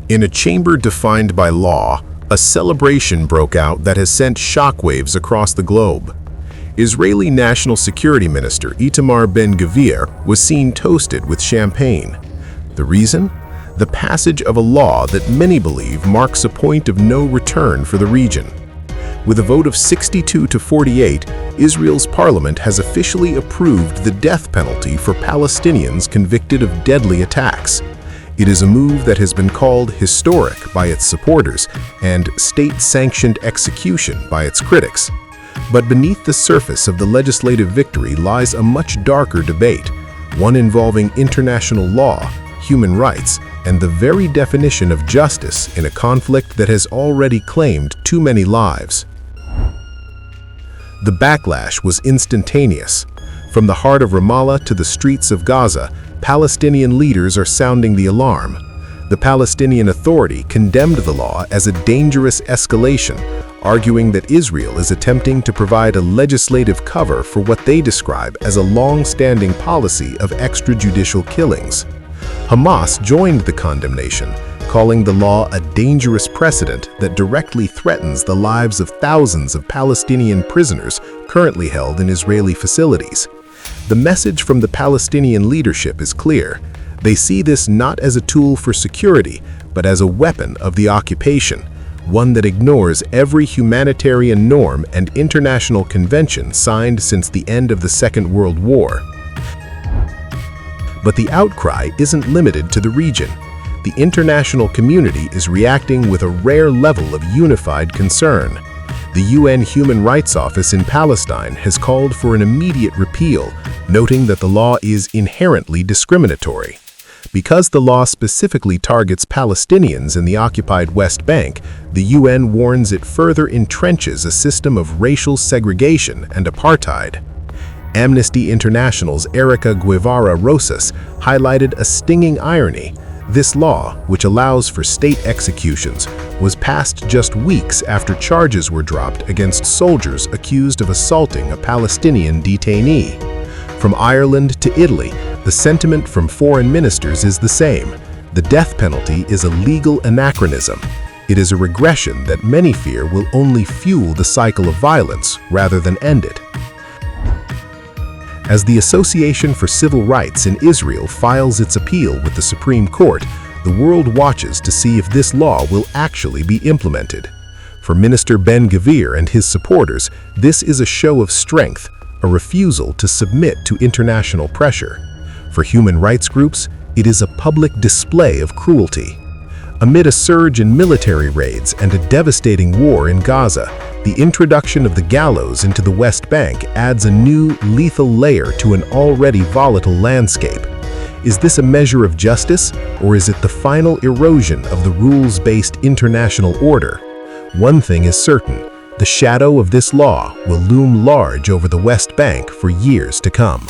In a chamber defined by law, a celebration broke out that has sent shockwaves across the globe. Israeli National Security Minister Itamar Ben-Gvir was seen toasted with champagne. The reason? The passage of a law that many believe marks a point of no return for the region. With a vote of 62 to 48, Israel's parliament has officially approved the death penalty for Palestinians convicted of deadly attacks. It is a move that has been called historic by its supporters and state-sanctioned execution by its critics. But beneath the surface of the legislative victory lies a much darker debate, one involving international law, human rights, and the very definition of justice in a conflict that has already claimed too many lives. The backlash was instantaneous. From the heart of Ramallah to the streets of Gaza, Palestinian leaders are sounding the alarm. The Palestinian Authority condemned the law as a dangerous escalation, arguing that Israel is attempting to provide a legislative cover for what they describe as a long-standing policy of extrajudicial killings. Hamas joined the condemnation, calling the law a dangerous precedent that directly threatens the lives of thousands of Palestinian prisoners currently held in Israeli facilities. The message from the Palestinian leadership is clear. They see this not as a tool for security, but as a weapon of the occupation, one that ignores every humanitarian norm and international convention signed since the end of the Second World War. But the outcry isn't limited to the region. The international community is reacting with a rare level of unified concern. The UN Human Rights Office in Palestine has called for an immediate repeal, noting that the law is inherently discriminatory. Because the law specifically targets Palestinians in the occupied West Bank, the UN warns it further entrenches a system of racial segregation and apartheid. Amnesty International's Erika Guevara Rosas highlighted a stinging irony. This law, which allows for state executions, was passed just weeks after charges were dropped against soldiers accused of assaulting a Palestinian detainee. From Ireland to Italy, the sentiment from foreign ministers is the same. The death penalty is a legal anachronism. It is a regression that many fear will only fuel the cycle of violence rather than end it. As the Association for Civil Rights in Israel files its appeal with the Supreme Court, the world watches to see if this law will actually be implemented. For Minister Ben-Gvir and his supporters, this is a show of strength, a refusal to submit to international pressure. For human rights groups, it is a public display of cruelty. Amid a surge in military raids and a devastating war in Gaza, the introduction of the Gallows into the West Bank adds a new, lethal layer to an already volatile landscape. Is this a measure of justice, or is it the final erosion of the rules-based international order? One thing is certain: the shadow of this law will loom large over the West Bank for years to come.